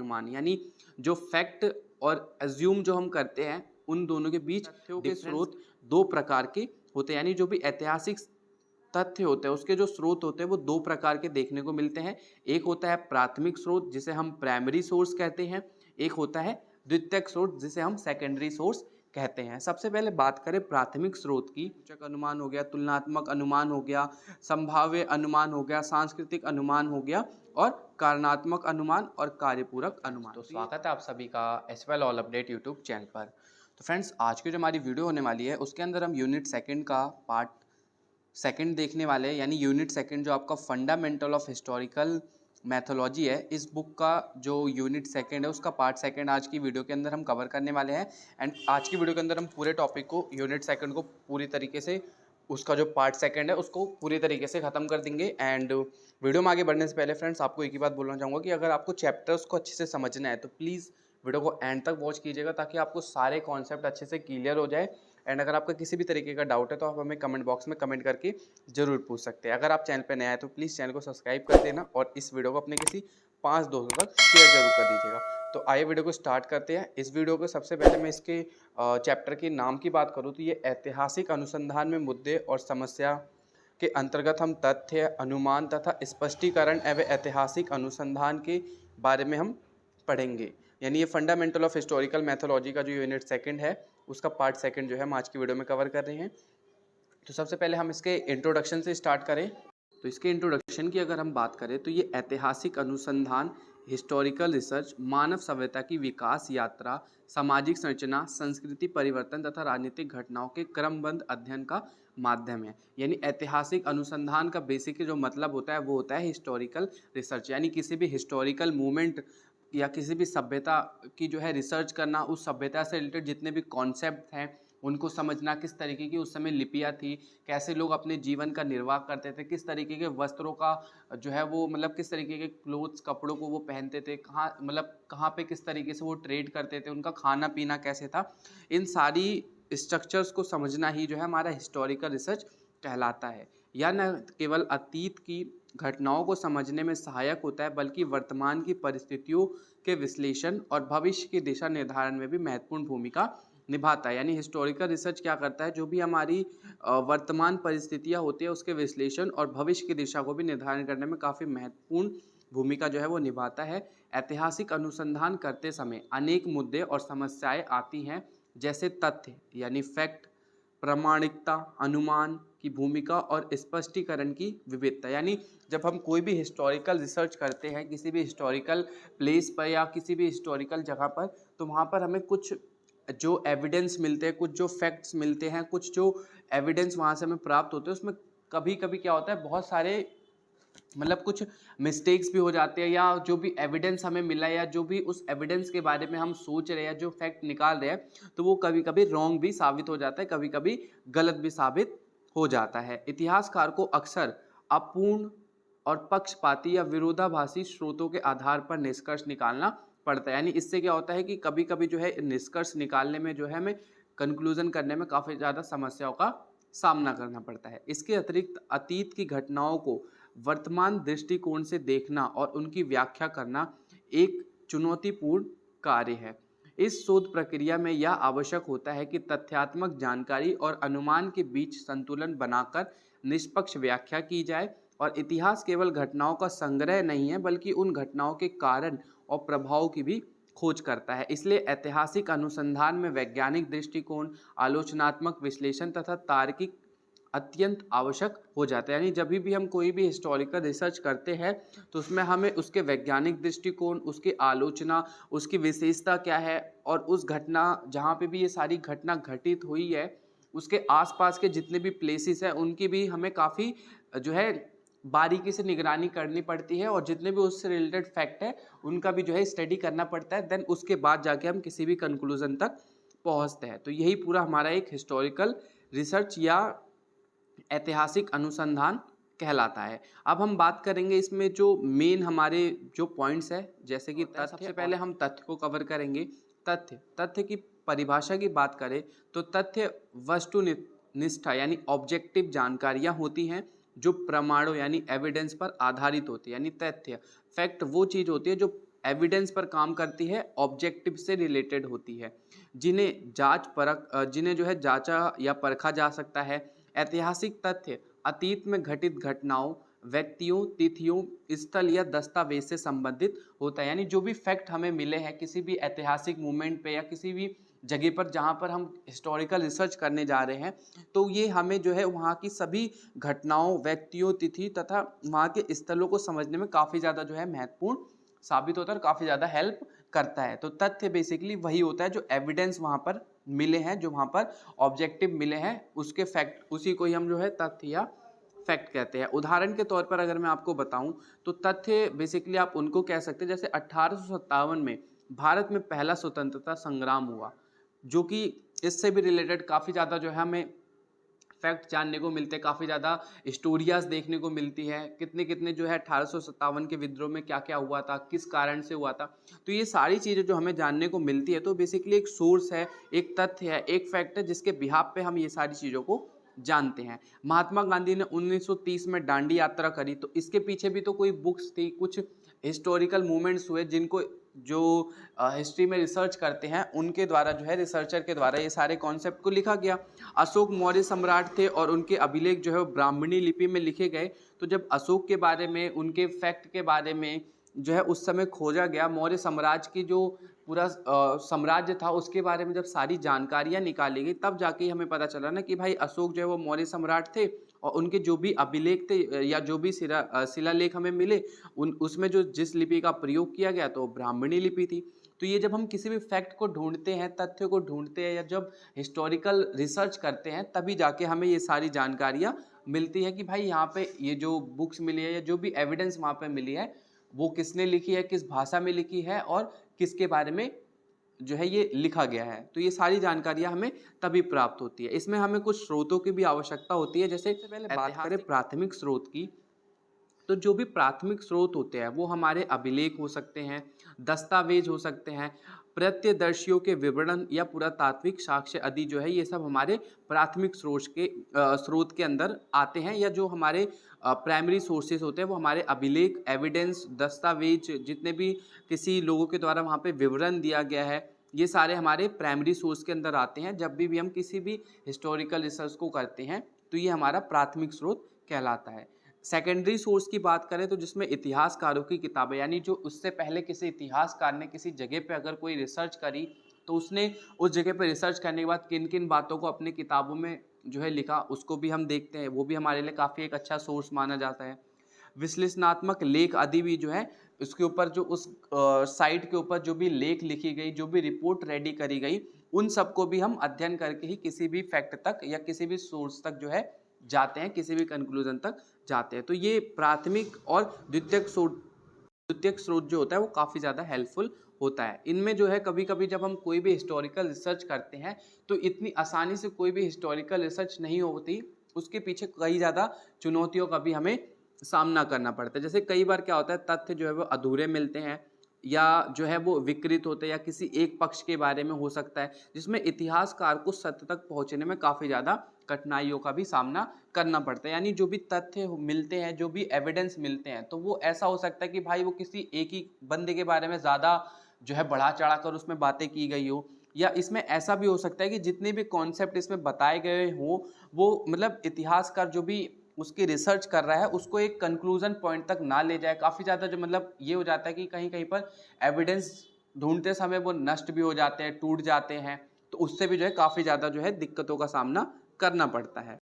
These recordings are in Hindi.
अनुमान, यानी जो फैक्ट और अज्यूम जो हम करते हैं उन दोनों के बीच तथ्यों के स्रोत दो प्रकार के होते हैं। यानी जो भी ऐतिहासिक तथ्य होते हैं उसके जो स्रोत होते हैं वो दो प्रकार के देखने को मिलते हैं। एक होता है प्राथमिक स्रोत जिसे हम प्राइमरी सोर्स कहते हैं, एक होता है द्वितीयक स्रोत जिसे हम सेकेंडरी सोर्स कहते हैं। सबसे पहले बात करें प्राथमिक स्रोत की, सूचक अनुमान हो गया, तुलनात्मक अनुमान हो गया, संभाव्य अनुमान हो गया, सांस्कृतिक अनुमान हो गया और कारणात्मक अनुमान और कार्यपूरक अनुमान। तो स्वागत है आप सभी का एसवेल ऑल अपडेट यूट्यूब चैनल पर। तो फ्रेंड्स, आज की जो हमारी वीडियो होने वाली है उसके अंदर हम यूनिट सेकंड का पार्ट सेकंड देखने वाले हैं, यानी यूनिट सेकंड जो आपका फंडामेंटल ऑफ हिस्टोरिकल मैथोलॉजी है, इस बुक का जो यूनिट सेकंड है उसका पार्ट सेकंड आज की वीडियो के अंदर हम कवर करने वाले हैं। एंड आज की वीडियो के अंदर हम पूरे टॉपिक को, यूनिट सेकंड को पूरी तरीके से, उसका जो पार्ट सेकंड है उसको पूरी तरीके से ख़त्म कर देंगे। एंड वीडियो में आगे बढ़ने से पहले फ्रेंड्स आपको एक ही बात बोलना चाहूँगा कि अगर आपको चैप्टर्स को अच्छे से समझना है तो प्लीज़ वीडियो को एंड तक वॉच कीजिएगा ताकि आपको सारे कॉन्सेप्ट अच्छे से क्लियर हो जाए। एंड अगर आपका किसी भी तरीके का डाउट है तो आप हमें कमेंट बॉक्स में कमेंट करके ज़रूर पूछ सकते हैं। अगर आप चैनल पर नए आए तो प्लीज़ चैनल को सब्सक्राइब कर देना और इस वीडियो को अपने किसी 5 दोस्तों तक शेयर जरूर कर दीजिएगा। तो आइए वीडियो को स्टार्ट करते हैं। इस वीडियो को सबसे पहले मैं इसके चैप्टर के नाम की बात करूँ तो ये ऐतिहासिक अनुसंधान में मुद्दे और समस्या के अंतर्गत हम तथ्य, अनुमान तथा स्पष्टीकरण एवं ऐतिहासिक अनुसंधान के बारे में हम पढ़ेंगे। यानी ये फंडामेंटल ऑफ हिस्टोरिकल मैथोलॉजी का जो यूनिट सेकंड है उसका पार्ट सेकंड जो है हम आज की वीडियो में कवर कर रहे हैं। तो सबसे पहले हम इसके इंट्रोडक्शन से स्टार्ट करें। तो इसके इंट्रोडक्शन की अगर हम बात करें तो ये ऐतिहासिक अनुसंधान, हिस्टोरिकल रिसर्च मानव सभ्यता की विकास यात्रा, सामाजिक संरचना, संस्कृति परिवर्तन तथा राजनीतिक घटनाओं के क्रमबद्ध अध्ययन का माध्यम है। यानी ऐतिहासिक अनुसंधान का बेसिक जो मतलब होता है वो होता है हिस्टोरिकल रिसर्च, यानी किसी भी हिस्टोरिकल मूवमेंट या किसी भी सभ्यता की जो है रिसर्च करना, उस सभ्यता से रिलेटेड जितने भी कॉन्सेप्ट हैं उनको समझना, किस तरीके की उस समय लिपियाँ थी, कैसे लोग अपने जीवन का निर्वाह करते थे, किस तरीके के वस्त्रों का जो है वो मतलब किस तरीके के क्लोथ्स, कपड़ों को वो पहनते थे, कहाँ पे किस तरीके से वो ट्रेड करते थे, उनका खाना पीना कैसे था, इन सारी स्ट्रक्चर्स को समझना ही जो है हमारा हिस्टोरिकल रिसर्च कहलाता है। यह न केवल अतीत की घटनाओं को समझने में सहायक होता है बल्कि वर्तमान की परिस्थितियों के विश्लेषण और भविष्य की दिशा निर्धारण में भी महत्वपूर्ण भूमिका निभाता है। यानी हिस्टोरिकल रिसर्च क्या करता है, जो भी हमारी वर्तमान परिस्थितियां होती है उसके विश्लेषण और भविष्य की दिशा को भी निर्धारण करने में काफ़ी महत्वपूर्ण भूमिका जो है वो निभाता है। ऐतिहासिक अनुसंधान करते समय अनेक मुद्दे और समस्याएं आती हैं, जैसे तथ्य यानी फैक्ट, प्रामाणिकता, अनुमान की भूमिका और स्पष्टीकरण की विविधता। यानी जब हम कोई भी हिस्टोरिकल रिसर्च करते हैं किसी भी हिस्टोरिकल प्लेस पर या किसी भी हिस्टोरिकल जगह पर, तो वहाँ पर हमें कुछ जो एविडेंस मिलते हैं, कुछ जो फैक्ट्स मिलते हैं, कुछ जो एविडेंस वहाँ से हमें प्राप्त होते हैं, उसमें कभी कभी क्या होता है, बहुत सारे मतलब कुछ मिस्टेक्स भी हो जाते हैं, या जो भी एविडेंस हमें मिला या जो भी उस एविडेंस के बारे में हम सोच रहे हैं, जो फैक्ट निकाल रहे हैं, तो वो कभी कभी रॉन्ग भी साबित हो जाता है, कभी कभी गलत भी साबित हो जाता है। इतिहासकार को अक्सर अपूर्ण और पक्षपाती या विरोधाभासी स्रोतों के आधार पर निष्कर्ष निकालना पड़ता है। यानी इससे क्या होता है कि कभी कभी जो है निष्कर्ष निकालने में जो है हमें कंक्लूजन करने में काफ़ी ज़्यादा समस्याओं का सामना करना पड़ता है। इसके अतिरिक्त अतीत की घटनाओं को वर्तमान दृष्टिकोण से देखना और उनकी व्याख्या करना एक चुनौतीपूर्ण कार्य है। इस शोध प्रक्रिया में यह आवश्यक होता है कि तथ्यात्मक जानकारी और अनुमान के बीच संतुलन बनाकर निष्पक्ष व्याख्या की जाए। और इतिहास केवल घटनाओं का संग्रह नहीं है बल्कि उन घटनाओं के कारण और प्रभाव की भी खोज करता है। इसलिए ऐतिहासिक अनुसंधान में वैज्ञानिक दृष्टिकोण, आलोचनात्मक विश्लेषण तथा तार्किक अत्यंत आवश्यक हो जाता है। यानी जब भी हम कोई भी हिस्टोरिकल रिसर्च करते हैं तो उसमें हमें उसके वैज्ञानिक दृष्टिकोण, उसकी आलोचना, उसकी विशेषता क्या है, और उस घटना जहाँ पे भी ये सारी घटना घटित हुई है उसके आसपास के जितने भी प्लेसेस हैं उनकी भी हमें काफ़ी जो है बारीकी से निगरानी करनी पड़ती है, और जितने भी उससे रिलेटेड फैक्ट है उनका भी जो है स्टडी करना पड़ता है। देन उसके बाद जाके हम किसी भी कंक्लूजन तक पहुंचते हैं। तो यही पूरा हमारा एक हिस्टोरिकल रिसर्च या ऐतिहासिक अनुसंधान कहलाता है। अब हम बात करेंगे इसमें जो मेन हमारे जो पॉइंट्स है, जैसे कि तथ्य। सबसे पहले हम तथ्य को कवर करेंगे। तथ्य की परिभाषा की बात करें तो तथ्य वस्तुनिष्ठ यानी ऑब्जेक्टिव जानकारियां होती हैं जो प्रमाणों यानी एविडेंस पर आधारित होती है। यानी तथ्य फैक्ट वो चीज़ होती है जो एविडेंस पर काम करती है, ऑब्जेक्टिव से रिलेटेड होती है, जिन्हें जो है जांचा या परखा जा सकता है। ऐतिहासिक तथ्य अतीत में घटित घटनाओं, व्यक्तियों, तिथियों, स्थल या दस्तावेज से संबंधित होता है। यानी जो भी फैक्ट हमें मिले हैं किसी भी ऐतिहासिक मूवमेंट पे या किसी भी जगह पर जहाँ पर हम हिस्टोरिकल रिसर्च करने जा रहे हैं, तो ये हमें जो है वहाँ की सभी घटनाओं, व्यक्तियों, तिथि तथा वहाँ के स्थलों को समझने में काफ़ी ज़्यादा जो है महत्वपूर्ण साबित होता है और काफ़ी ज़्यादा हेल्प करता है। तो तथ्य बेसिकली वही होता है जो एविडेंस वहाँ पर मिले हैं, जो वहाँ पर ऑब्जेक्टिव मिले हैं, उसके फैक्ट, उसी को ही हम जो है तथ्य या फैक्ट कहते हैं। उदाहरण के तौर पर अगर मैं आपको बताऊं तो तथ्य बेसिकली आप उनको कह सकते हैं जैसे 1857 में भारत में पहला स्वतंत्रता संग्राम हुआ, जो कि इससे भी रिलेटेड काफ़ी ज़्यादा जो है हमें फैक्ट जानने को मिलते हैं, काफ़ी ज़्यादा स्टोरियाज देखने को मिलती है, कितने कितने जो है 1857 के विद्रोह में क्या क्या हुआ था, किस कारण से हुआ था। तो ये सारी चीज़ें जो हमें जानने को मिलती है, तो बेसिकली एक सोर्स है, एक तथ्य है, एक फैक्ट है जिसके बिहाफ पे हम ये सारी चीज़ों को जानते हैं। महात्मा गांधी ने 1930 में दांडी यात्रा करी, तो इसके पीछे भी तो कोई बुक्स थी, कुछ हिस्टोरिकल मूवमेंट्स हुए जिनको जो हिस्ट्री में रिसर्च करते हैं उनके द्वारा जो है, रिसर्चर के द्वारा ये सारे कॉन्सेप्ट को लिखा गया। अशोक मौर्य सम्राट थे और उनके अभिलेख जो है वो ब्राह्मणी लिपि में लिखे गए। तो जब अशोक के बारे में, उनके फैक्ट के बारे में जो है उस समय खोजा गया, मौर्य साम्राज्य की जो पूरा साम्राज्य था उसके बारे में जब सारी जानकारियां निकाली गई, तब जाके हमें पता चला ना कि भाई अशोक जो है वो मौर्य सम्राट थे और उनके जो भी अभिलेख थे या जो भी शिलालेख हमें मिले उन उसमें जो जिस लिपि का प्रयोग किया गया तो ब्राह्मणी लिपि थी। तो ये जब हम किसी भी फैक्ट को ढूंढते हैं, तथ्य को ढूंढते हैं या जब हिस्टोरिकल रिसर्च करते हैं, तभी जाके हमें ये सारी जानकारियाँ मिलती है कि भाई यहाँ पे ये जो बुक्स मिली है या जो भी एविडेंस वहाँ पे मिली है वो किसने लिखी है, किस भाषा में लिखी है और किसके बारे में जो है ये लिखा गया है। तो ये सारी जानकारियाँ हमें तभी प्राप्त होती है। इसमें हमें कुछ स्रोतों की भी आवश्यकता होती है। जैसे पहले बात करें प्राथमिक स्रोत की, तो जो भी प्राथमिक स्रोत होते हैं वो हमारे अभिलेख हो सकते हैं, दस्तावेज हो सकते हैं, प्रत्यदर्शियों के विवरण या पुरातात्विक साक्ष्य आदि जो है ये सब हमारे प्राथमिक स्रोत के अंदर आते हैं। या जो हमारे प्राइमरी सोर्सेज होते हैं वो हमारे अभिलेख, एविडेंस, दस्तावेज, जितने भी किसी लोगों के द्वारा वहाँ पे विवरण दिया गया है, ये सारे हमारे प्राइमरी सोर्स के अंदर आते हैं। जब भी हम किसी भी हिस्टोरिकल रिसर्च को करते हैं तो ये हमारा प्राथमिक स्रोत कहलाता है। सेकेंडरी सोर्स की बात करें तो जिसमें इतिहासकारों की किताबें, यानी जो उससे पहले किसी इतिहासकार ने किसी जगह पे अगर कोई रिसर्च करी तो उसने उस जगह पे रिसर्च करने के बाद किन किन बातों को अपनी किताबों में जो है लिखा, उसको भी हम देखते हैं। वो भी हमारे लिए काफ़ी एक अच्छा सोर्स माना जाता है। विश्लेषणात्मक लेख आदि भी जो है उसके ऊपर जो उस साइट के ऊपर जो भी लेख लिखी गई, जो भी रिपोर्ट रेडी करी गई, उन सबको भी हम अध्ययन करके ही किसी भी फैक्ट तक या किसी भी सोर्स तक जो है जाते हैं, किसी भी कंक्लूजन तक जाते हैं। तो ये प्राथमिक और द्वितीयक स्रोत जो होता है वो काफ़ी ज़्यादा हेल्पफुल होता है। इनमें जो है कभी कभी जब हम कोई भी हिस्टोरिकल रिसर्च करते हैं तो इतनी आसानी से कोई भी हिस्टोरिकल रिसर्च नहीं होती, उसके पीछे कई ज़्यादा चुनौतियों का भी हमें सामना करना पड़ता है। जैसे कई बार क्या होता है, तथ्य जो है वो अधूरे मिलते हैं या जो है वो विकृत होते हैं या किसी एक पक्ष के बारे में हो सकता है, जिसमें इतिहासकार को सत्य तक पहुंचने में काफ़ी ज़्यादा कठिनाइयों का भी सामना करना पड़ता है। यानी जो भी तथ्य मिलते हैं, जो भी एविडेंस मिलते हैं, तो वो ऐसा हो सकता है कि भाई वो किसी एक ही बंदे के बारे में ज़्यादा जो है बढ़ा चढ़ा कर उसमें बातें की गई हो, या इसमें ऐसा भी हो सकता है कि जितने भी कॉन्सेप्ट इसमें बताए गए हो वो मतलब इतिहासकार जो भी उसकी रिसर्च कर रहा है उसको एक कंक्लूजन पॉइंट तक ना ले जाए। काफ़ी ज़्यादा जो मतलब ये हो जाता है कि कहीं कहीं पर एविडेंस ढूंढते समय वो नष्ट भी हो जाते हैं, टूट जाते हैं, तो उससे भी जो है काफ़ी ज़्यादा जो है दिक्कतों का सामना करना पड़ता है।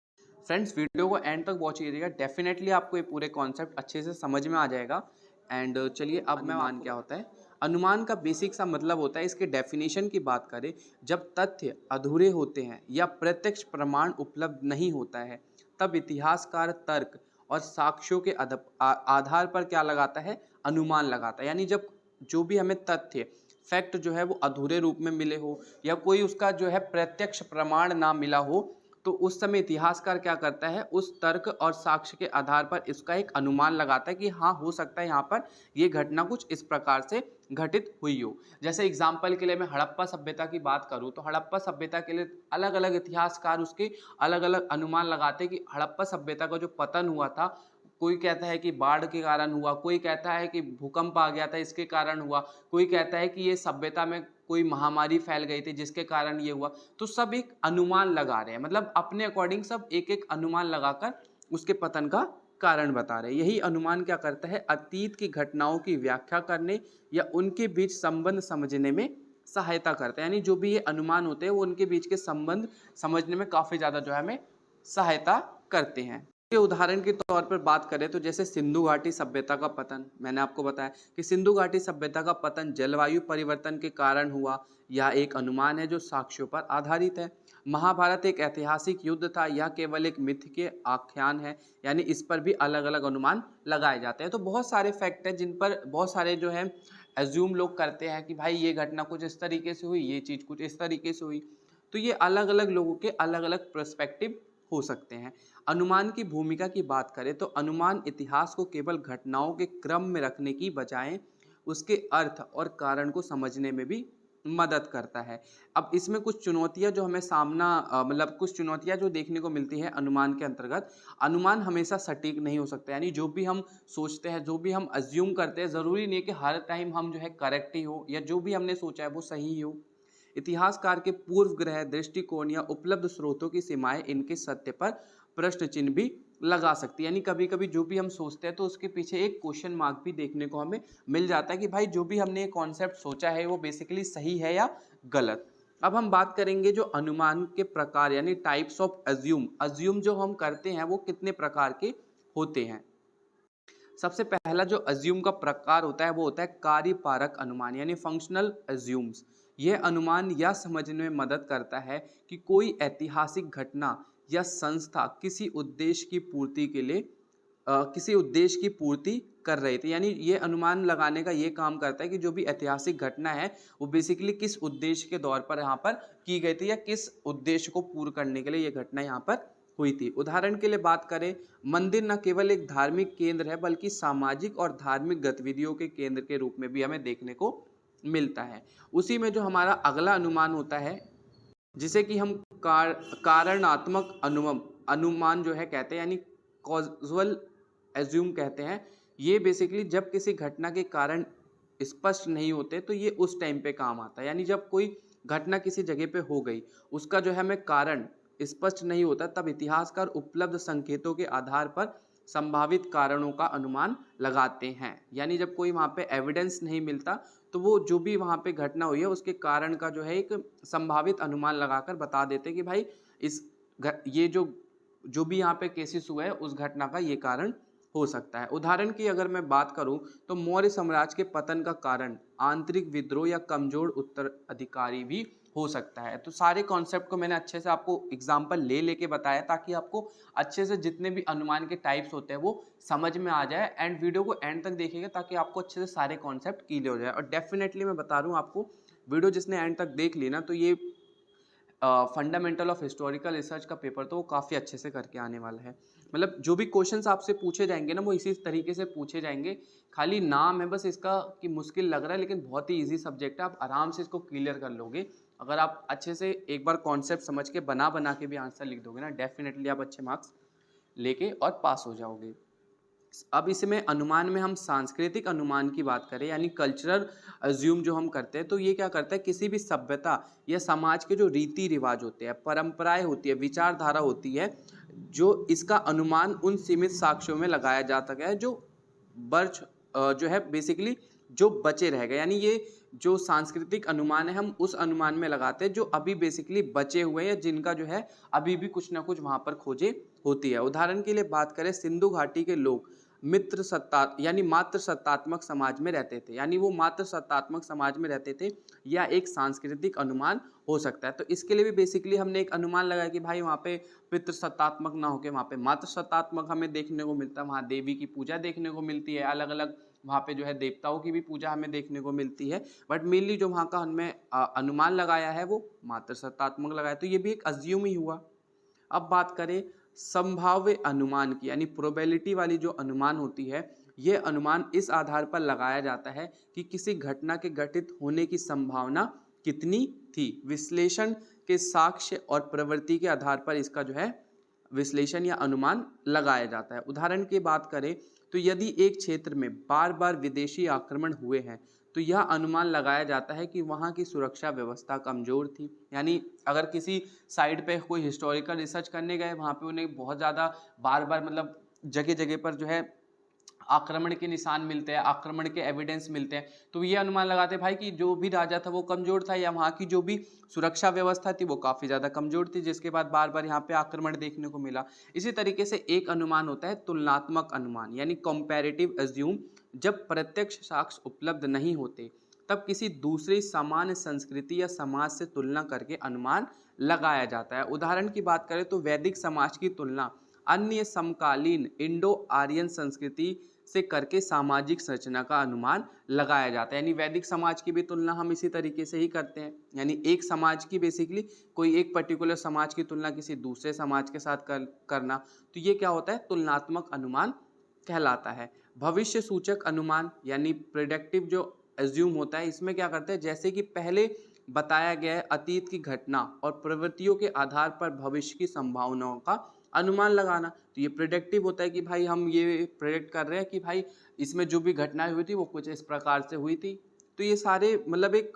फ्रेंड्स, वीडियो को एंड तक वॉच कीजिएगा, डेफिनेटली आपको ये पूरे कॉन्सेप्ट अच्छे से समझ में आ जाएगा। एंड चलिए अब मैं अनुमान क्या होता है। अनुमान का बेसिक सा मतलब होता है, इसके डेफिनेशन की बात करें, जब तथ्य अधूरे होते हैं या प्रत्यक्ष प्रमाण उपलब्ध नहीं होता है तब इतिहासकार तर्क और साक्ष्यों के आधार पर क्या लगाता है, अनुमान लगाता है। यानी जब जो भी हमें तथ्य फैक्ट जो है वो अधूरे रूप में मिले हो या कोई उसका जो है प्रत्यक्ष प्रमाण ना मिला हो, तो उस समय इतिहासकार क्या करता है, उस तर्क और साक्ष्य के आधार पर इसका एक अनुमान लगाता है कि हाँ हो सकता है यहाँ पर ये घटना कुछ इस प्रकार से घटित हुई हो। जैसे एग्जाम्पल के लिए मैं हड़प्पा सभ्यता की बात करूँ तो हड़प्पा सभ्यता के लिए अलग अलग इतिहासकार उसके अलग अलग अनुमान लगाते हैं कि हड़प्पा सभ्यता का जो पतन हुआ था कोई कहता है कि बाढ़ के कारण हुआ, कोई कहता है कि भूकंप आ गया था इसके कारण हुआ, कोई कहता है कि ये सभ्यता में कोई महामारी फैल गई थी जिसके कारण ये हुआ। तो सब एक अनुमान लगा रहे हैं, मतलब अपने अकॉर्डिंग सब एक एक अनुमान लगाकर उसके पतन का कारण बता रहे हैं। यही अनुमान क्या करता है, अतीत की घटनाओं की व्याख्या करने या उनके बीच संबंध समझने में सहायता करता है। यानी जो भी ये अनुमान होते हैं वो उनके बीच के संबंध समझने में काफी ज्यादा जो है हमें सहायता करते हैं। के उदाहरण के तौर पर बात करें तो जैसे सिंधु घाटी सभ्यता का पतन, मैंने आपको बताया कि सिंधु घाटी सभ्यता का पतन जलवायु परिवर्तन के कारण हुआ, यह एक अनुमान है जो साक्ष्यों पर आधारित है। महाभारत एक ऐतिहासिक युद्ध था, यह केवल एक मिथ के आख्यान है, यानी इस पर भी अलग अलग अनुमान लगाए जाते हैं। तो बहुत सारे फैक्ट हैं जिन पर बहुत सारे जो है एज्यूम लोग करते हैं कि भाई ये घटना कुछ इस तरीके से हुई, ये चीज कुछ इस तरीके से हुई। तो ये अलग अलग लोगों के अलग अलग पर्सपेक्टिव हो सकते हैं। अनुमान की भूमिका की बात करें तो अनुमान इतिहास को केवल घटनाओं के क्रम में रखने की बजाय उसके अर्थ और कारण को समझने में भी मदद करता है। अब इसमें कुछ चुनौतियां जो हमें सामना मतलब कुछ चुनौतियां जो देखने को मिलती है अनुमान के अंतर्गत, अनुमान हमेशा सटीक नहीं हो सकता। यानी जो भी हम सोचते हैं, जो भी हम अज्यूम करते हैं, जरूरी नहीं है कि हर टाइम हम जो है करेक्ट ही हो या जो भी हमने सोचा है वो सही ही हो। इतिहासकार के पूर्व ग्रह दृष्टिकोण या उपलब्ध स्रोतों की सीमाएं इनके सत्य पर प्रश्न चिन्ह भी लगा सकती है। यानी कभी कभी जो भी हम सोचते हैं तो उसके पीछे एक क्वेश्चन मार्क भी देखने को हमें मिल जाता है कि भाई जो भी हमने कॉन्सेप्ट सोचा है वो बेसिकली सही है या गलत। अब हम बात करेंगे जो अनुमान के प्रकार यानी टाइप्स ऑफ अज्यूम, अज्यूम जो हम करते हैं वो कितने प्रकार के होते हैं। सबसे पहला जो अज्यूम का प्रकार होता है वो होता है कार्यपारक अनुमान यानी फंक्शनल अज्यूम्स। यह अनुमान यह समझने में मदद करता है कि कोई ऐतिहासिक घटना या संस्था किसी उद्देश्य की पूर्ति के लिए किसी उद्देश्य की पूर्ति कर रही थी। यानी ये अनुमान लगाने का ये काम करता है कि जो भी ऐतिहासिक घटना है वो बेसिकली किस उद्देश्य के दौर पर यहाँ पर की गई थी या किस उद्देश्य को पूर्ण करने के लिए ये घटना यहाँ पर हुई थी। उदाहरण के लिए बात करें, मंदिर न केवल एक धार्मिक केंद्र है बल्कि सामाजिक और धार्मिक गतिविधियों के केंद्र के रूप में भी हमें देखने को मिलता है। उसी में जो हमारा अगला अनुमान होता है जिसे कि हम कारणात्मक अनुमान जो है कहते हैं, यानी कॉजुअल एज्यूम कहते हैं। ये बेसिकली जब किसी घटना के कारण स्पष्ट नहीं होते तो ये उस टाइम पे काम आता है। यानी जब कोई घटना किसी जगह पे हो गई, उसका जो है हमें कारण स्पष्ट नहीं होता, तब इतिहासकार उपलब्ध संकेतों के आधार पर संभावित कारणों का अनुमान लगाते हैं। यानी जब कोई वहाँ पे एविडेंस नहीं मिलता तो वो जो भी वहाँ पे घटना हुई है उसके कारण का जो है एक संभावित अनुमान लगाकर बता देते हैं कि भाई ये जो भी यहाँ पे केसेस हुए हैं उस घटना का ये कारण हो सकता है। उदाहरण की अगर मैं बात करूं तो मौर्य साम्राज्य के पतन का कारण आंतरिक विद्रोह या कमजोर उत्तराधिकारी भी हो सकता है। तो सारे कॉन्सेप्ट को मैंने अच्छे से आपको एग्जांपल लेके बताया ताकि आपको अच्छे से जितने भी अनुमान के टाइप्स होते हैं वो समझ में आ जाए। एंड वीडियो को एंड तक देखिएगा ताकि आपको अच्छे से सारे कॉन्सेप्ट क्लियर हो जाए। और डेफिनेटली मैं बता रहा हूँ आपको, वीडियो जिसने एंड तक देख ली ना तो ये फंडामेंटल ऑफ हिस्टोरिकल रिसर्च का पेपर तो वो काफ़ी अच्छे से करके आने वाला है। मतलब जो भी क्वेश्चंस आपसे पूछे जाएंगे ना वो इसी तरीके से पूछे जाएंगे। खाली नाम है बस इसका कि मुश्किल लग रहा है, लेकिन बहुत ही इजी सब्जेक्ट है, आप आराम से इसको क्लियर कर लोगे। अगर आप अच्छे से एक बार कॉन्सेप्ट समझ के बना के भी आंसर लिख दोगे ना, डेफिनेटली आप अच्छे मार्क्स लेके और पास हो जाओगे। अब इसमें अनुमान में हम सांस्कृतिक अनुमान की बात करें यानी कल्चरल अज्यूम जो हम करते हैं तो ये क्या करता है, किसी भी सभ्यता या समाज के जो रीति रिवाज होते हैं, परंपराएं होती है, विचारधारा होती है, जो इसका अनुमान उन सीमित साक्ष्यों में लगाया जा सका है जो बर्च जो है बेसिकली जो बचे रह गए। यानी ये जो सांस्कृतिक अनुमान है हम उस अनुमान में लगाते हैं जो अभी बेसिकली बचे हुए हैं, जिनका जो है अभी भी कुछ ना कुछ वहां पर खोजे होती है। उदाहरण के लिए बात करें, सिंधु घाटी के लोग मित्र सत्ता यानी मात्र सत्तात्मक समाज में रहते थे। यानी वो मात्र सत्तात्मक समाज में रहते थे, या एक सांस्कृतिक अनुमान हो सकता है। तो इसके लिए भी बेसिकली हमने एक अनुमान लगाया कि भाई वहाँ पे पितृ सत्तात्मक ना होकर वहाँ पे मात्र सत्तात्मक हमें देखने को मिलता है। वहाँ देवी की पूजा देखने को मिलती है, अलग अलग वहाँ पे जो है देवताओं की भी पूजा हमें देखने को मिलती है, बट मेनली जो वहाँ का हमने अनुमान लगाया है वो मात्र सत्तात्मक लगाया। तो ये भी एक अज्यूम ही हुआ। अब बात करें संभाव्य अनुमान की, यानी प्रोबेबिलिटी वाली जो अनुमान होती है, ये अनुमान इस आधार पर लगाया जाता है कि किसी घटना के घटित होने की संभावना कितनी थी। विश्लेषण के साक्ष्य और प्रवृत्ति के आधार पर इसका जो है विश्लेषण या अनुमान लगाया जाता है। उदाहरण की बात करें तो यदि एक क्षेत्र में बार बार विदेशी आक्रमण हुए हैं तो यह अनुमान लगाया जाता है कि वहाँ की सुरक्षा व्यवस्था कमजोर थी। यानी अगर किसी साइड पे कोई हिस्टोरिकल रिसर्च करने गए, वहाँ पे उन्हें बहुत ज़्यादा बार बार मतलब जगह जगह पर जो है आक्रमण के निशान मिलते हैं, आक्रमण के एविडेंस मिलते हैं, तो ये अनुमान लगाते हैं भाई कि जो भी राजा था वो कमजोर था या वहाँ की जो भी सुरक्षा व्यवस्था थी वो काफ़ी ज़्यादा कमजोर थी, जिसके बाद बार बार यहाँ पे आक्रमण देखने को मिला। इसी तरीके से एक अनुमान होता है तुलनात्मक अनुमान यानी कंपैरेटिव एज्यूम। जब प्रत्यक्ष साक्ष्य उपलब्ध नहीं होते तब किसी दूसरी सामान्य संस्कृति या समाज से तुलना करके अनुमान लगाया जाता है। उदाहरण की बात करें तो वैदिक समाज की तुलना अन्य समकालीन इंडो आर्यन संस्कृति से करके सामाजिक संरचना का अनुमान लगाया जाता है। यानी वैदिक समाज की भी तुलना हम इसी तरीके से ही करते हैं, यानी एक समाज की बेसिकली कोई एक पर्टिकुलर समाज की तुलना किसी दूसरे समाज के साथ करना, तो ये क्या होता है, तुलनात्मक अनुमान कहलाता है। भविष्य सूचक अनुमान यानी प्रेडिक्टिव जो एज्यूम होता है, इसमें क्या करते हैं, जैसे कि पहले बताया गया अतीत की घटना और प्रवृत्तियों के आधार पर भविष्य की संभावनाओं का अनुमान लगाना। तो ये प्रेडिक्टिव होता है कि भाई हम ये प्रेडिक्ट कर रहे हैं कि भाई इसमें जो भी घटनाएं हुई थी वो कुछ इस प्रकार से हुई थी। तो ये सारे मतलब एक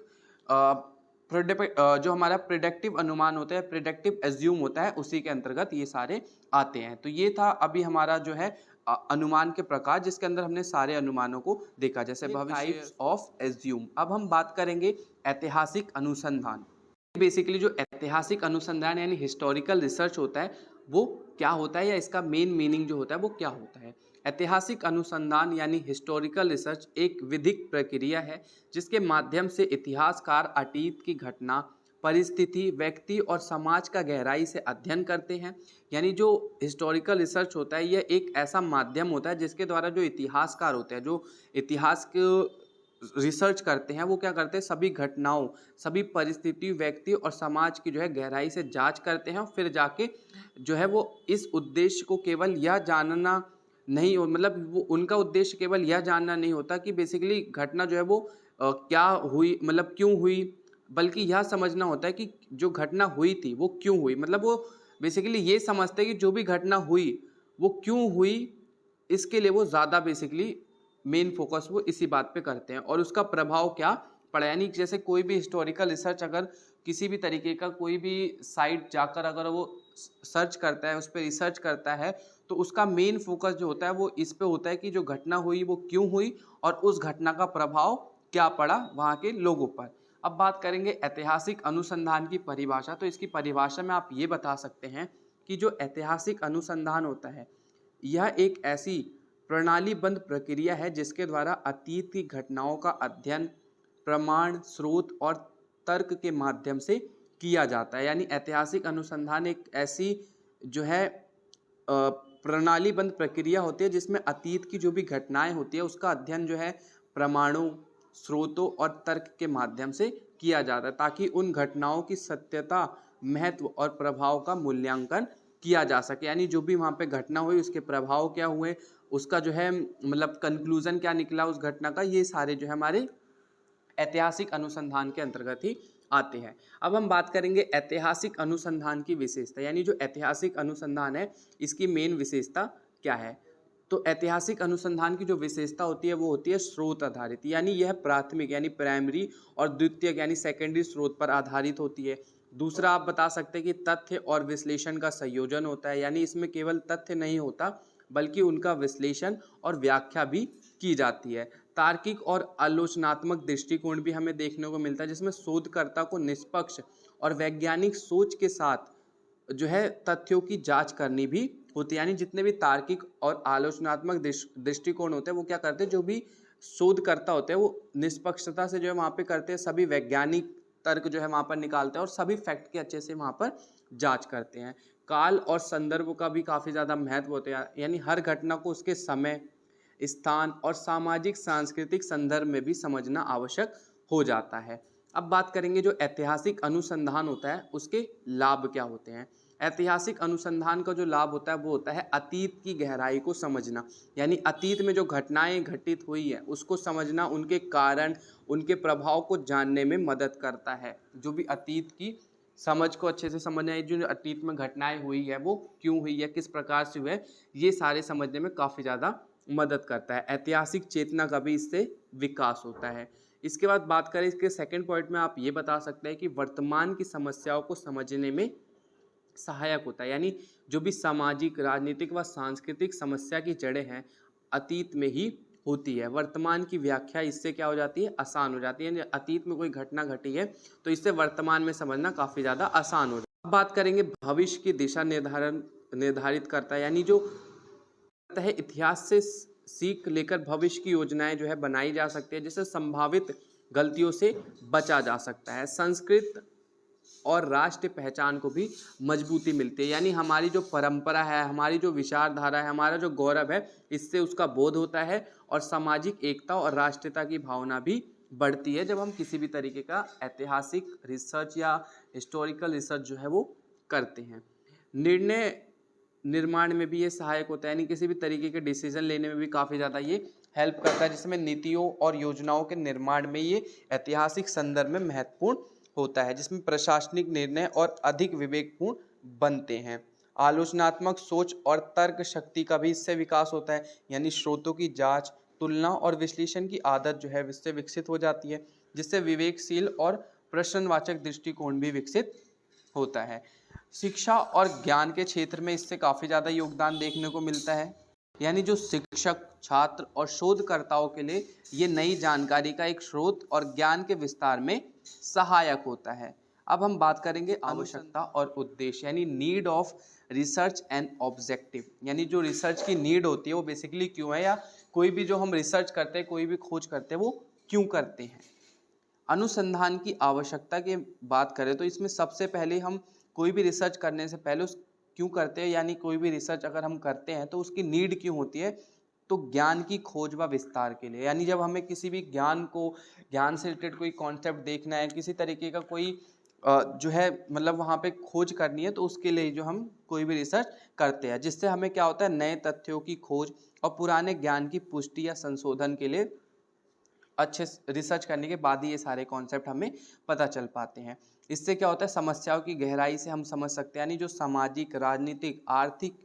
जो हमारा प्रेडिक्टिव अनुमान होता है, प्रेडिक्टिव एज्यूम होता है, उसी के अंतर्गत ये सारे आते हैं। तो ये था अभी हमारा जो है अनुमान के प्रकार, जिसके अंदर हमने सारे अनुमानों को देखा, जैसे भविष्य टाइप्स ऑफ एज्यूम। अब हम बात करेंगे ऐतिहासिक अनुसंधान। बेसिकली जो ऐतिहासिक अनुसंधान यानी हिस्टोरिकल रिसर्च होता है वो क्या होता है, या इसका मेन मीनिंग जो होता है वो क्या होता है। ऐतिहासिक अनुसंधान यानी हिस्टोरिकल रिसर्च एक विधिक प्रक्रिया है जिसके माध्यम से इतिहासकार अतीत की घटना, परिस्थिति, व्यक्ति और समाज का गहराई से अध्ययन करते हैं। यानी जो हिस्टोरिकल रिसर्च होता है यह एक ऐसा माध्यम होता है जिसके द्वारा जो इतिहासकार होते हैं, जो इतिहास के रिसर्च करते हैं, वो क्या करते हैं, सभी घटनाओं, सभी परिस्थिति, व्यक्ति और समाज की जो है गहराई से जांच करते हैं और फिर जाके जो है वो इस उद्देश्य को केवल यह जानना नहीं हो, मतलब वो उनका उद्देश्य केवल यह जानना नहीं होता कि बेसिकली घटना जो है वो क्या हुई, मतलब क्यों हुई, बल्कि यह समझना होता है कि जो घटना हुई थी वो क्यों हुई। मतलब वो बेसिकली ये समझते हैं कि जो भी घटना हुई वो क्यों हुई, इसके लिए वो ज़्यादा बेसिकली मेन फोकस वो इसी बात पे करते हैं और उसका प्रभाव क्या पड़ा। यानी जैसे कोई भी हिस्टोरिकल रिसर्च अगर किसी भी तरीके का कोई भी साइट जाकर अगर वो सर्च करता है, उस पर रिसर्च करता है, तो उसका मेन फोकस जो होता है वो इस पे होता है कि जो घटना हुई वो क्यों हुई और उस घटना का प्रभाव क्या पड़ा वहाँ के लोगों पर। अब बात करेंगे ऐतिहासिक अनुसंधान की परिभाषा। तो इसकी परिभाषा में आप ये बता सकते हैं कि जो ऐतिहासिक अनुसंधान होता है यह एक ऐसी प्रणालीबद्ध प्रक्रिया है जिसके द्वारा अतीत की घटनाओं का अध्ययन प्रमाण, स्रोत और तर्क के माध्यम से किया जाता है। यानी ऐतिहासिक अनुसंधान एक ऐसी जो है प्रणालीबद्ध प्रक्रिया होती है जिसमें अतीत की जो भी घटनाएं होती है उसका अध्ययन जो है प्रमाणों, स्रोतों और तर्क के माध्यम से किया जाता है, ताकि उन घटनाओं की सत्यता, महत्व और प्रभाव का मूल्यांकन किया जा सके। यानी जो भी वहाँ पे घटना हुई उसके प्रभाव क्या हुए, उसका जो है मतलब कंक्लूजन क्या निकला उस घटना का, ये सारे जो है हमारे ऐतिहासिक अनुसंधान के अंतर्गत ही आते हैं। अब हम बात करेंगे ऐतिहासिक अनुसंधान की विशेषता, यानी जो ऐतिहासिक अनुसंधान है इसकी मेन विशेषता क्या है। तो ऐतिहासिक अनुसंधान की जो विशेषता होती है वो होती है स्रोत आधारित, यानी यह प्राथमिक यानी प्राइमरी और द्वितीयक यानी सेकेंडरी स्रोत पर आधारित होती है। दूसरा आप बता सकते हैं कि तथ्य और विश्लेषण का संयोजन होता है, यानी इसमें केवल तथ्य नहीं होता बल्कि उनका विश्लेषण और व्याख्या भी की जाती है। तार्किक और आलोचनात्मक दृष्टिकोण भी हमें देखने को मिलता है जिसमें शोधकर्ता को निष्पक्ष और वैज्ञानिक सोच के साथ जो है तथ्यों की जांच करनी भी होती है। यानी जितने भी तार्किक और आलोचनात्मक दृष्टिकोण होते हैं वो क्या करते हैं, जो भी शोधकर्ता होते हैं वो निष्पक्षता से जो है वहाँ पे करते हैं, सभी वैज्ञानिक तर्क जो है वहाँ पर निकालते हैं और सभी फैक्ट के अच्छे से वहाँ पर जांच करते हैं। काल और संदर्भ का भी काफ़ी ज़्यादा महत्व होता है, यानी हर घटना को उसके समय, स्थान और सामाजिक सांस्कृतिक संदर्भ में भी समझना आवश्यक हो जाता है। अब बात करेंगे जो ऐतिहासिक अनुसंधान होता है उसके लाभ क्या होते हैं। ऐतिहासिक अनुसंधान का जो लाभ होता है वो होता है अतीत की गहराई को समझना, यानी अतीत में जो घटनाएं घटित हुई है उसको समझना, उनके कारण, उनके प्रभाव को जानने में मदद करता है। जो भी अतीत की समझ को अच्छे से समझना है, जो अतीत में घटनाएं हुई है वो क्यों हुई है, किस प्रकार से हुए, ये सारे समझने में काफ़ी ज़्यादा मदद करता है। ऐतिहासिक चेतना का भी इससे विकास होता है। इसके बाद बात करें इसके सेकंड पॉइंट में, आप ये बता सकते हैं कि वर्तमान की समस्याओं को समझने में सहायक होता है। यानी जो भी सामाजिक, राजनीतिक व सांस्कृतिक समस्या की जड़ें हैं अतीत में ही होती है। वर्तमान की व्याख्या इससे क्या हो जाती है, आसान हो जाती है। यानी अतीत में कोई घटना घटी है तो इससे वर्तमान में समझना काफ़ी ज़्यादा आसान हो जाता है। अब बात करेंगे भविष्य की दिशा निर्धारित करता है। यानी जो है इतिहास से सीख लेकर भविष्य की योजनाएं जो है बनाई जा सकती है, जिससे संभावित गलतियों से बचा जा सकता है। संस्कृत और राष्ट्रीय पहचान को भी मजबूती मिलती है। यानी हमारी जो परंपरा है, हमारी जो विचारधारा है, हमारा जो गौरव है, इससे उसका बोध होता है और सामाजिक एकता और राष्ट्रीयता की भावना भी बढ़ती है जब हम किसी भी तरीके का ऐतिहासिक रिसर्च या हिस्टोरिकल रिसर्च जो है वो करते हैं। निर्णय निर्माण में भी ये सहायक होता है। यानी किसी भी तरीके के डिसीजन लेने में भी काफ़ी ज़्यादा ये हेल्प करता है, जिसमें नीतियों और योजनाओं के निर्माण में ये ऐतिहासिक संदर्भ में महत्वपूर्ण होता है, जिसमें प्रशासनिक निर्णय और अधिक विवेकपूर्ण बनते हैं। आलोचनात्मक सोच और तर्क शक्ति का भी इससे विकास होता है। यानी स्रोतों की जांच, तुलना और विश्लेषण की आदत जो है इससे विकसित हो जाती है, जिससे विवेकशील और प्रश्नवाचक दृष्टिकोण भी विकसित होता है। शिक्षा और ज्ञान के क्षेत्र में इससे काफ़ी ज़्यादा योगदान देखने को मिलता है। यानी जो शिक्षक, छात्र और शोधकर्ताओं के लिए ये नई जानकारी का एक स्रोत और ज्ञान के विस्तार में सहायक होता है। अब हम बात करेंगे आवश्यकता और उद्देश्य, यानी need of research and objective. यानी जो रिसर्च की नीड होती है वो बेसिकली क्यों है, या कोई भी जो हम रिसर्च करते हैं, कोई भी खोज करते हैं, वो क्यों करते हैं। अनुसंधान की आवश्यकता की बात करें तो इसमें सबसे पहले हम कोई भी रिसर्च करने से पहले उस क्यों करते हैं, यानी कोई भी रिसर्च अगर हम करते हैं तो उसकी नीड क्यों होती है, तो ज्ञान की खोज व विस्तार के लिए। यानी जब हमें किसी भी ज्ञान से रिलेटेड कोई कॉन्सेप्ट देखना है, किसी तरीके का कोई जो है मतलब वहाँ पे खोज करनी है, तो उसके लिए जो हम कोई भी रिसर्च करते हैं, जिससे हमें क्या होता है, नए तथ्यों की खोज और पुराने ज्ञान की पुष्टि या संशोधन के लिए अच्छे रिसर्च करने के बाद ही ये सारे कॉन्सेप्ट हमें पता चल पाते हैं। इससे क्या होता है, समस्याओं की गहराई से हम समझ सकते हैं। यानी जो सामाजिक, राजनीतिक, आर्थिक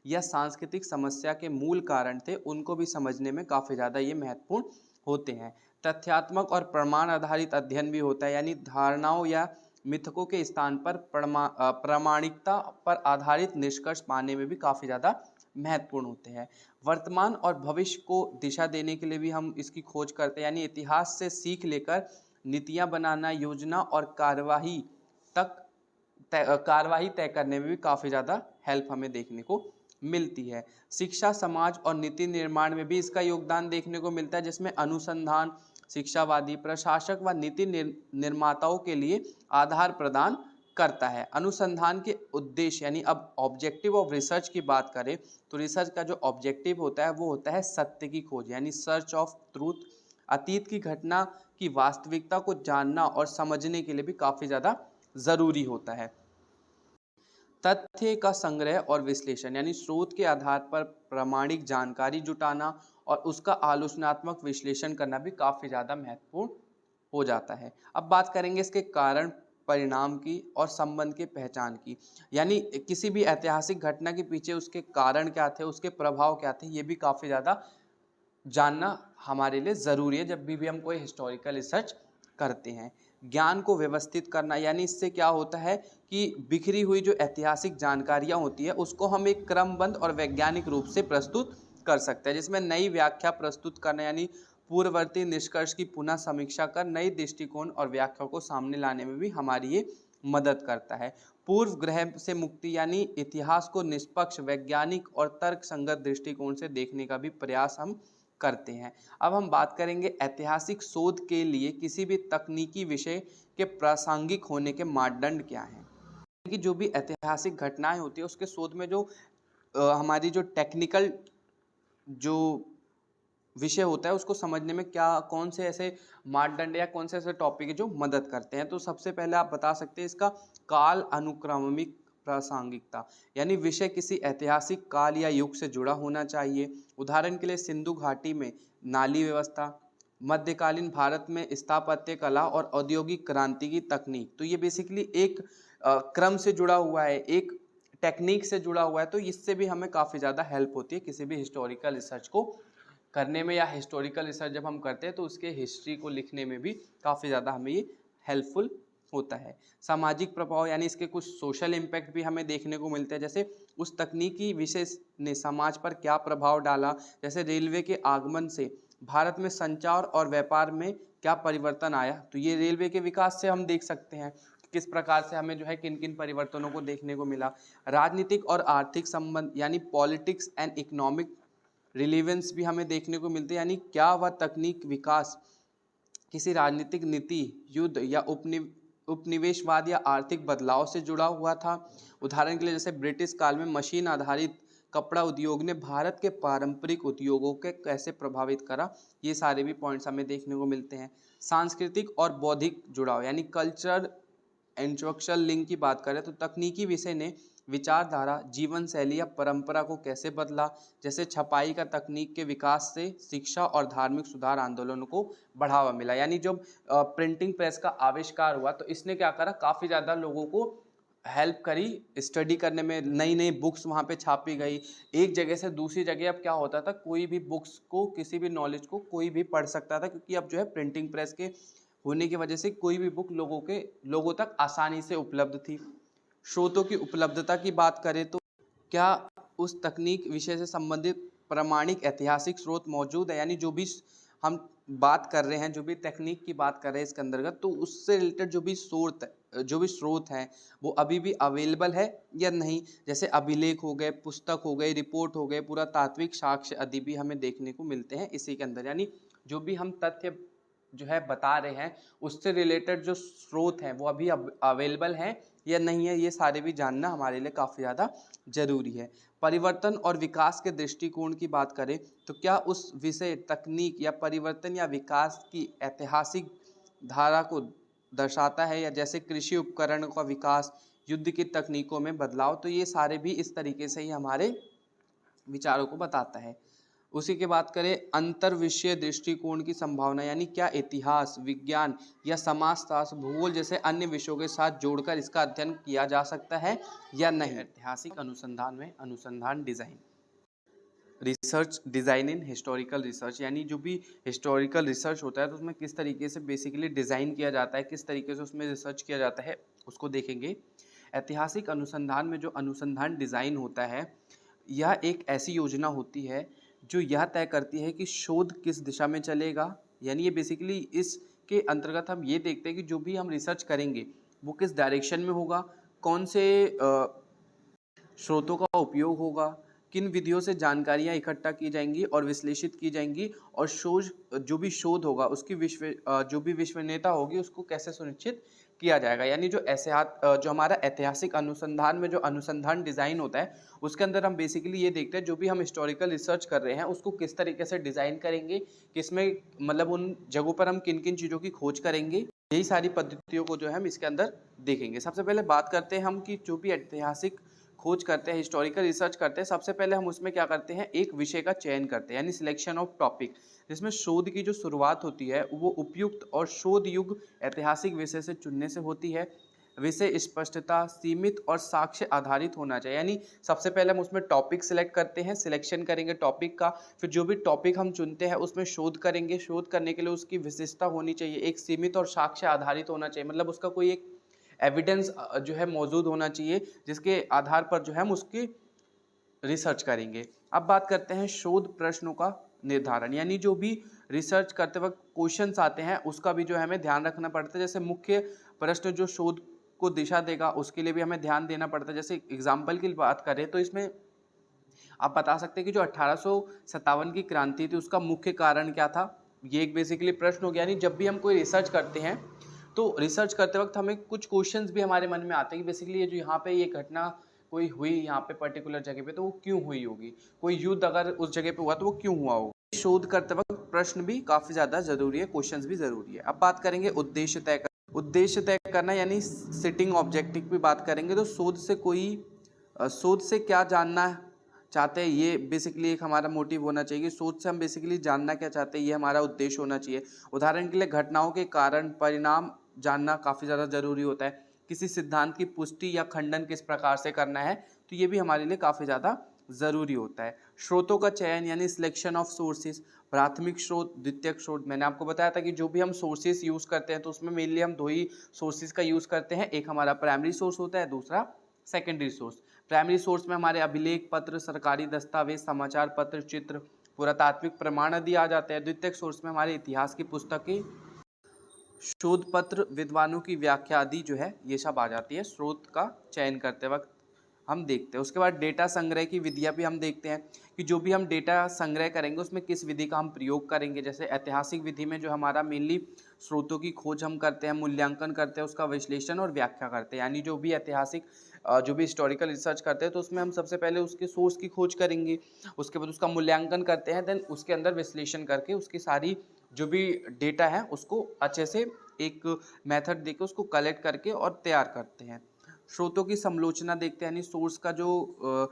या सांस्कृतिक समस्या के मूल कारण थे उनको भी समझने में काफ़ी ज़्यादा ये महत्वपूर्ण होते हैं। तथ्यात्मक और प्रमाण आधारित अध्ययन भी होता है। यानी धारणाओं या मिथकों के स्थान पर प्रामाणिकता पर आधारित निष्कर्ष पाने में भी काफ़ी ज़्यादा महत्वपूर्ण होते हैं। वर्तमान और भविष्य को दिशा देने के लिए भी हम इसकी खोज करते हैं। यानी इतिहास से सीख लेकर नीतियां बनाना, योजना और कार्यवाही तय करने में भी काफ़ी ज़्यादा हेल्प हमें देखने को मिलती है। शिक्षा, समाज और नीति निर्माण में भी इसका योगदान देखने को मिलता है, जिसमें अनुसंधान शिक्षावादी, प्रशासक व नीति निर्माताओं के लिए आधार प्रदान करता है। अनुसंधान के उद्देश्य, यानी अब ऑब्जेक्टिव ऑफ रिसर्च की बात करें तो रिसर्च का जो ऑब्जेक्टिव होता है वो होता है सत्य की खोज, यानी सर्च ऑफ ट्रूथ। अतीत की घटना की वास्तविकता को जानना और समझने के लिए भी काफ़ी ज़्यादा ज़रूरी होता है। तथ्य का संग्रह और विश्लेषण, यानी स्रोत के आधार पर प्रामाणिक जानकारी जुटाना और उसका आलोचनात्मक विश्लेषण करना भी काफ़ी ज़्यादा महत्वपूर्ण हो जाता है। अब बात करेंगे इसके कारण, परिणाम की और संबंध की पहचान की। यानी किसी भी ऐतिहासिक घटना के पीछे उसके कारण क्या थे, उसके प्रभाव क्या थे, ये भी काफ़ी ज़्यादा जानना हमारे लिए ज़रूरी है जब भी हम कोई हिस्टोरिकल रिसर्च करते हैं। ज्ञान को व्यवस्थित करना, यानी इससे क्या होता है कि बिखरी हुई जो ऐतिहासिक जानकारियाँ होती है उसको हम एक क्रमबद्ध और वैज्ञानिक रूप से प्रस्तुत कर सकते हैं, जिसमें नई व्याख्या प्रस्तुत करना, यानी पूर्ववर्ती निष्कर्ष की पुनः समीक्षा कर नई दृष्टिकोण और व्याख्या को सामने लाने में भी हमारी ये मदद करता है। पूर्व ग्रह से मुक्ति, यानी इतिहास को निष्पक्ष, वैज्ञानिक और तर्क संगत दृष्टिकोण से देखने का भी प्रयास हम करते हैं। अब हम बात करेंगे ऐतिहासिक शोध के लिए किसी भी तकनीकी विषय के प्रासंगिक होने के मापदंड क्या हैं। कि जो भी ऐतिहासिक घटनाएं होती है उसके शोध में जो हमारी जो टेक्निकल जो विषय होता है उसको समझने में कौन से ऐसे मापदंड या कौन से ऐसे टॉपिक है जो मदद करते हैं। तो सबसे पहले आप बता सकते हैं इसका काल अनुक्रमिक प्रासंगिकता, यानी विषय किसी ऐतिहासिक काल या युग से जुड़ा होना चाहिए। उदाहरण के लिए सिंधु घाटी में नाली व्यवस्था, मध्यकालीन भारत में स्थापत्य कला और औद्योगिक क्रांति की तकनीक। तो ये बेसिकली एक क्रम से जुड़ा हुआ है, एक टेक्निक से जुड़ा हुआ है, तो इससे भी हमें काफ़ी ज़्यादा हेल्प होती है किसी भी हिस्टोरिकल रिसर्च को करने में, या हिस्टोरिकल रिसर्च जब हम करते हैं तो उसके हिस्ट्री को लिखने में भी काफ़ी ज़्यादा हमें ये हेल्पफुल होता है। सामाजिक प्रभाव यानी इसके कुछ सोशल इम्पैक्ट भी हमें देखने को मिलते हैं, जैसे उस तकनीकी विषय ने समाज पर क्या प्रभाव डाला, जैसे रेलवे के आगमन से भारत में संचार और व्यापार में क्या परिवर्तन आया, तो ये रेलवे के विकास से हम देख सकते हैं किस प्रकार से हमें जो है किन किन परिवर्तनों को देखने को मिला। राजनीतिक और आर्थिक संबंध यानी पॉलिटिक्स एंड इकोनॉमिक रिलेवेंस भी हमें देखने को मिलते हैं, यानी क्या वह तकनीक विकास किसी राजनीतिक नीति, युद्ध या उपनिवेशवाद या आर्थिक बदलाव से जुड़ा हुआ था। उदाहरण के लिए जैसे ब्रिटिश काल में मशीन आधारित कपड़ा उद्योग ने भारत के पारंपरिक उद्योगों के कैसे प्रभावित करा, ये सारे भी पॉइंट्स हमें देखने को मिलते हैं। सांस्कृतिक और बौद्धिक जुड़ाव यानी कल्चरल इंटेलेक्चुअल लिंक की बात करें तो तकनीकी विषय ने विचारधारा, जीवन शैली या परंपरा को कैसे बदला, जैसे छपाई का तकनीक के विकास से शिक्षा और धार्मिक सुधार आंदोलनों को बढ़ावा मिला। यानी जब प्रिंटिंग प्रेस का आविष्कार हुआ तो इसने क्या करा, काफ़ी ज़्यादा लोगों को हेल्प करी स्टडी करने में, नई नई बुक्स वहाँ पे छापी गई। एक जगह से दूसरी जगह अब क्या होता था, कोई भी बुक्स को, किसी भी नॉलेज को कोई भी पढ़ सकता था, क्योंकि अब जो है प्रिंटिंग प्रेस के होने की वजह से कोई भी बुक लोगों तक आसानी से उपलब्ध थी। स्रोतों की उपलब्धता की बात करें तो क्या उस तकनीक विषय से संबंधित प्रामाणिक ऐतिहासिक स्रोत मौजूद है, यानी जो भी हम बात कर रहे हैं, जो भी तकनीक की बात कर रहे हैं इसके अंतर्गत, तो उससे रिलेटेड जो भी स्रोत हैं वो अभी भी अवेलेबल है या नहीं। जैसे अभिलेख हो गए, पुस्तक हो गए, रिपोर्ट हो गए, पुरातात्विक साक्ष्य आदि भी हमें देखने को मिलते हैं इसी के अंदर। यानी जो भी हम तथ्य जो है बता रहे हैं उससे रिलेटेड जो स्रोत हैं वो अभी अवेलेबल हैं या नहीं है, ये सारे भी जानना हमारे लिए काफ़ी ज़्यादा जरूरी है। परिवर्तन और विकास के दृष्टिकोण की बात करें तो क्या उस विषय, तकनीक या परिवर्तन या विकास की ऐतिहासिक धारा को दर्शाता है, या जैसे कृषि उपकरण का विकास, युद्ध की तकनीकों में बदलाव, तो ये सारे भी इस तरीके से ही हमारे विचारों को बताता है। उसी के बात करें अंतर विषय दृष्टिकोण की संभावना, यानी क्या इतिहास, विज्ञान या समाजशास्त्र, भूगोल जैसे अन्य विषयों के साथ जोड़कर इसका अध्ययन किया जा सकता है या नहीं। ऐतिहासिक अनुसंधान में अनुसंधान design, research design in historical research, यानी जो भी हिस्टोरिकल रिसर्च होता है तो उसमें किस तरीके से बेसिकली डिज़ाइन किया जाता है, किस तरीके से उसमें रिसर्च किया जाता है, उसको देखेंगे। ऐतिहासिक अनुसंधान में जो अनुसंधान डिज़ाइन होता है, यह एक ऐसी योजना होती है जो यह तय करती है कि शोध किस दिशा में चलेगा। यानी ये बेसिकली इसके अंतर्गत हम ये देखते हैं कि जो भी हम रिसर्च करेंगे वो किस डायरेक्शन में होगा, कौन से स्रोतों का उपयोग होगा, किन विधियों से जानकारियां इकट्ठा की जाएंगी और विश्लेषित की जाएंगी, और जो भी शोध होगा उसकी जो भी विश्वसनीयता होगी उसको कैसे सुनिश्चित किया जाएगा। यानी जो हमारा ऐतिहासिक अनुसंधान में जो अनुसंधान डिज़ाइन होता है उसके अंदर हम बेसिकली ये देखते हैं जो भी हम हिस्टोरिकल रिसर्च कर रहे हैं उसको किस तरीके से डिज़ाइन करेंगे, किसमें मतलब उन जगहों पर हम किन किन चीज़ों की खोज करेंगे, यही सारी पद्धतियों को जो है हम इसके अंदर देखेंगे। सबसे पहले बात करते हैं हम कि जो भी ऐतिहासिक खोज करते हैं, हिस्टोरिकल रिसर्च करते हैं, सबसे पहले हम उसमें क्या करते हैं, एक विषय का चयन करते हैं, यानी सिलेक्शन ऑफ टॉपिक, जिसमें शोध की जो शुरुआत होती है वो उपयुक्त और शोध युग ऐतिहासिक विषय से चुनने से होती है। विषय स्पष्टता, सीमित और साक्ष्य आधारित होना चाहिए। यानी सबसे पहले हम उसमें टॉपिक सिलेक्ट करते हैं, सिलेक्शन करेंगे टॉपिक का, फिर जो भी टॉपिक हम चुनते हैं उसमें शोध करेंगे। शोध करने के लिए उसकी विशेषता होनी चाहिए, एक सीमित और साक्ष्य आधारित होना चाहिए, मतलब उसका कोई एक एविडेंस जो है मौजूद होना चाहिए जिसके आधार पर जो है हम उसकी रिसर्च करेंगे। अब बात करते हैं शोध प्रश्नों का निर्धारण, यानी जो भी रिसर्च करते वक्त क्वेश्चंस आते हैं उसका भी जो है हमें ध्यान रखना पड़ता है। जैसे मुख्य प्रश्न जो शोध को दिशा देगा उसके लिए भी हमें ध्यान देना पड़ता है। जैसे एग्जाम्पल की बात करें तो इसमें आप बता सकते हैं कि जो 1857 की क्रांति थी उसका मुख्य कारण क्या था, ये एक बेसिकली प्रश्न हो गया। यानी जब भी हम कोई रिसर्च करते हैं तो रिसर्च करते वक्त हमें कुछ क्वेश्चंस भी हमारे मन में आते हैं कि बेसिकली ये जो यहाँ पे ये घटना कोई हुई यहाँ पे पर्टिकुलर जगह पे तो वो क्यों हुई होगी, कोई युद्ध अगर उस जगह पे हुआ तो वो क्यों हुआ होगा। शोध करते वक्त प्रश्न भी काफ़ी ज़्यादा जरूरी है, क्वेश्चंस भी जरूरी है। अब बात करेंगे उद्देश्य तय करना, यानी सिटिंग ऑब्जेक्टिव की बात करेंगे तो शोध से क्या जानना चाहते हैं, ये बेसिकली एक हमारा मोटिव होना चाहिए। सोच से हम बेसिकली जानना क्या चाहते हैं ये हमारा उद्देश्य होना चाहिए। उदाहरण के लिए घटनाओं के कारण परिणाम जानना काफ़ी ज़्यादा ज़रूरी होता है। किसी सिद्धांत की पुष्टि या खंडन किस प्रकार से करना है, तो ये भी हमारे लिए काफ़ी ज़्यादा ज़रूरी होता है। स्रोतों का चयन यानी सिलेक्शन ऑफ सोर्सेज, प्राथमिक स्रोत, द्वितीयक स्रोत। मैंने आपको बताया था कि जो भी हम सोर्सेज यूज़ करते हैं तो उसमें मेनली हम दो ही सोर्सेज का यूज़ करते हैं, एक हमारा प्राइमरी सोर्स होता है, दूसरा सेकेंडरी सोर्स। प्राइमरी सोर्स में हमारे अभिलेख पत्र, सरकारी दस्तावेज, समाचार पत्र, चित्र, पुरातात्विक प्रमाण आदि आ जाते हैं। द्वितीयक सोर्स में हमारे इतिहास की पुस्तकें, शोध पत्र, विद्वानों की व्याख्या आदि जो है ये सब आ जाती है स्रोत का चयन करते वक्त हम देखते हैं। उसके बाद डेटा संग्रह की विधियां भी हम देखते हैं कि जो भी हम डेटा संग्रह करेंगे उसमें किस विधि का हम प्रयोग करेंगे। जैसे ऐतिहासिक विधि में जो हमारा मेनली स्रोतों की खोज हम करते हैं, मूल्यांकन करते हैं, उसका विश्लेषण और व्याख्या करते हैं। यानी जो भी ऐतिहासिक जो भी हिस्टोरिकल रिसर्च करते हैं तो उसमें हम सबसे पहले उसके सोर्स की खोज करेंगे, उसके बाद उसका मूल्यांकन करते हैं, देन उसके अंदर विश्लेषण करके उसकी सारी जो भी डेटा है उसको अच्छे से एक मेथड देके उसको कलेक्ट करके और तैयार करते हैं। स्रोतों की समालोचना देखते हैं, यानी सोर्स का जो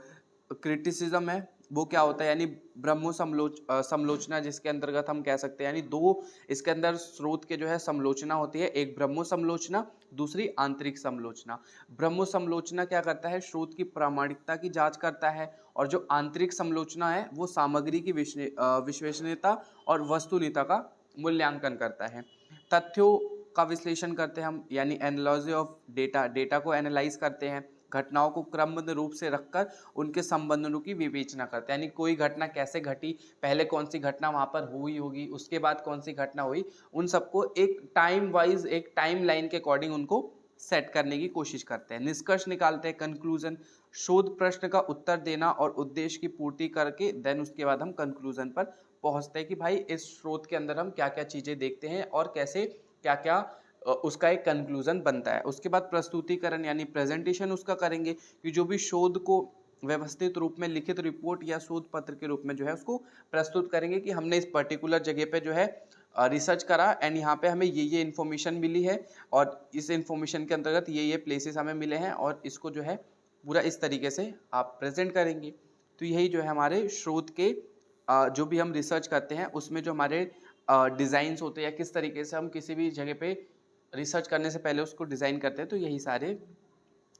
क्रिटिसिज्म है वो क्या होता है, यानी ब्रह्मो समालोचना जिसके अंतर्गत हम कह सकते हैं, यानी दो इसके अंदर स्रोत के जो है समालोचना होती है, एक ब्रह्मो समालोचना, दूसरी आंतरिक समालोचना। ब्रह्मो समालोचना क्या करता है, स्रोत की प्रामाणिकता की जांच करता है, और जो आंतरिक समालोचना है वो सामग्री की विश्वसनीयता और वस्तुनिष्ठता का मूल्यांकन करता है। तथ्यों का विश्लेषण करते हैं हम, यानी एनालिसिस ऑफ डेटा, डेटा को एनालाइज करते हैं, घटनाओं को क्रमबद्ध रूप से रखकर उनके संबंधों की विवेचना करते हैं, यानी कोई घटना कैसे घटी, पहले कौन सी घटना वहां पर हुई होगी, उसके बाद कौन सी घटना हुई, उन सबको एक टाइम वाइज, एक टाइम लाइन के अकॉर्डिंग उनको सेट करने की कोशिश करते हैं। निष्कर्ष निकालते हैं, कंक्लूजन, शोध प्रश्न का उत्तर देना और उद्देश्य की पूर्ति करके देन उसके बाद हम कंक्लूजन पर पहुंचते हैं कि भाई इस स्रोत के अंदर हम क्या क्या चीजें देखते हैं और कैसे क्या क्या उसका एक कंक्लूजन बनता है। उसके बाद प्रस्तुतिकरण यानी प्रेजेंटेशन उसका करेंगे कि जो भी शोध को व्यवस्थित रूप में लिखित रिपोर्ट या शोध पत्र के रूप में जो है उसको प्रस्तुत करेंगे कि हमने इस पर्टिकुलर जगह पे जो है रिसर्च करा एंड यहाँ पे हमें ये इन्फॉर्मेशन मिली है और इस इन्फॉर्मेशन के अंतर्गत ये प्लेसेस हमें मिले हैं और इसको जो है पूरा इस तरीके से आप प्रेजेंट करेंगे। तो यही जो है हमारे स्रोत के जो भी हम रिसर्च करते हैं उसमें जो हमारे डिज़ाइंस होते हैं या किस तरीके से हम किसी भी जगह पे रिसर्च करने से पहले उसको डिज़ाइन करते हैं, तो यही सारे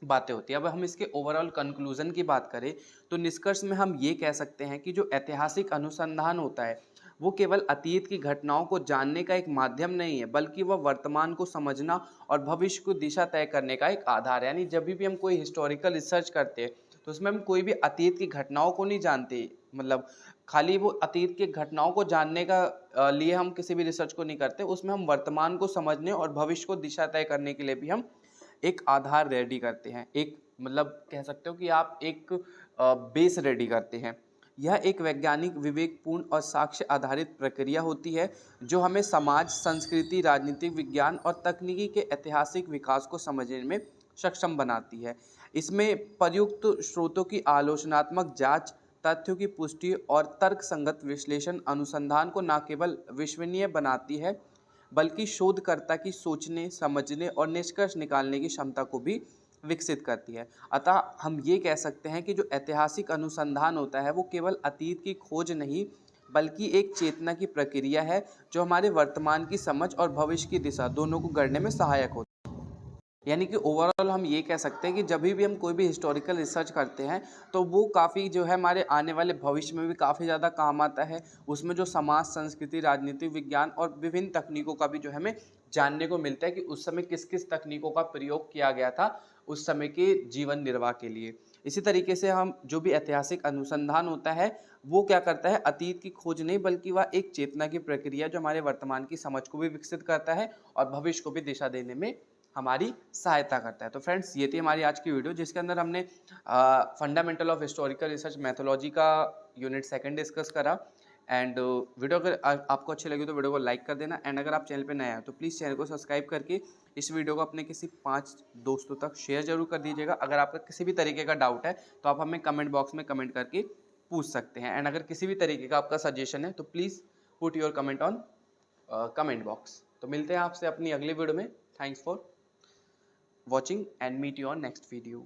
बातें होती है। अब हम इसके ओवरऑल कंक्लूजन की बात करें तो निष्कर्ष में हम ये कह सकते हैं कि जो ऐतिहासिक अनुसंधान होता है वो केवल अतीत की घटनाओं को जानने का एक माध्यम नहीं है, बल्कि वह वर्तमान को समझना और भविष्य को दिशा तय करने का एक आधार है। यानी जब भी हम कोई हिस्टोरिकल रिसर्च करते हैं तो उसमें हम कोई भी अतीत की घटनाओं को नहीं जानते, मतलब खाली वो अतीत की घटनाओं को जानने का लिए हम किसी भी रिसर्च को नहीं करते, उसमें हम वर्तमान को समझने और भविष्य को दिशा तय करने के लिए भी हम एक आधार रेडी करते हैं, एक मतलब कह सकते हो कि आप एक बेस रेडी करते हैं। यह एक वैज्ञानिक, विवेकपूर्ण और साक्ष्य आधारित प्रक्रिया होती है जो हमें समाज, संस्कृति, राजनीतिक विज्ञान और तकनीकी के ऐतिहासिक विकास को समझने में सक्षम बनाती है। इसमें प्रयुक्त स्रोतों की आलोचनात्मक जांच, तथ्यों की पुष्टि और तर्कसंगत विश्लेषण अनुसंधान को न केवल विश्वसनीय बनाती है बल्कि शोधकर्ता की सोचने, समझने और निष्कर्ष निकालने की क्षमता को भी विकसित करती है। अतः हम ये कह सकते हैं कि जो ऐतिहासिक अनुसंधान होता है वो केवल अतीत की खोज नहीं बल्कि एक चेतना की प्रक्रिया है जो हमारे वर्तमान की समझ और भविष्य की दिशा दोनों को गढ़ने में सहायक होती है। यानी कि ओवरऑल हम ये कह सकते हैं कि जब भी हम कोई भी हिस्टोरिकल रिसर्च करते हैं तो वो काफ़ी जो है हमारे आने वाले भविष्य में भी काफ़ी ज़्यादा काम आता है। उसमें जो समाज, संस्कृति, राजनीतिक विज्ञान और विभिन्न तकनीकों का भी जो हमें जानने को मिलता है कि उस समय किस किस तकनीकों का प्रयोग किया गया था उस समय के जीवन निर्वाह के लिए। इसी तरीके से हम जो भी ऐतिहासिक अनुसंधान होता है वो क्या करता है, अतीत की खोज नहीं बल्कि वह एक चेतना की प्रक्रिया जो हमारे वर्तमान की समझ को भी विकसित करता है और भविष्य को भी दिशा देने में हमारी सहायता करता है। तो फ्रेंड्स ये थी हमारी आज की वीडियो जिसके अंदर हमने fundamental of historical research methodology का यूनिट 2 डिस्कस करा। एंड वीडियो अगर आपको अच्छी लगी तो वीडियो को लाइक कर देना एंड अगर आप चैनल पे नए हैं तो प्लीज़ चैनल को सब्सक्राइब करके इस वीडियो को अपने किसी 5 दोस्तों तक शेयर जरूर कर दीजिएगा। अगर आपका किसी भी तरीके का डाउट है तो आप हमें कमेंट बॉक्स में कमेंट करके पूछ सकते हैं एंड अगर किसी भी तरीके का आपका सजेशन है तो please put your comment on comment box. तो मिलते हैं आपसे अपनी अगली वीडियो में। Thanks for watching and meet you on next video.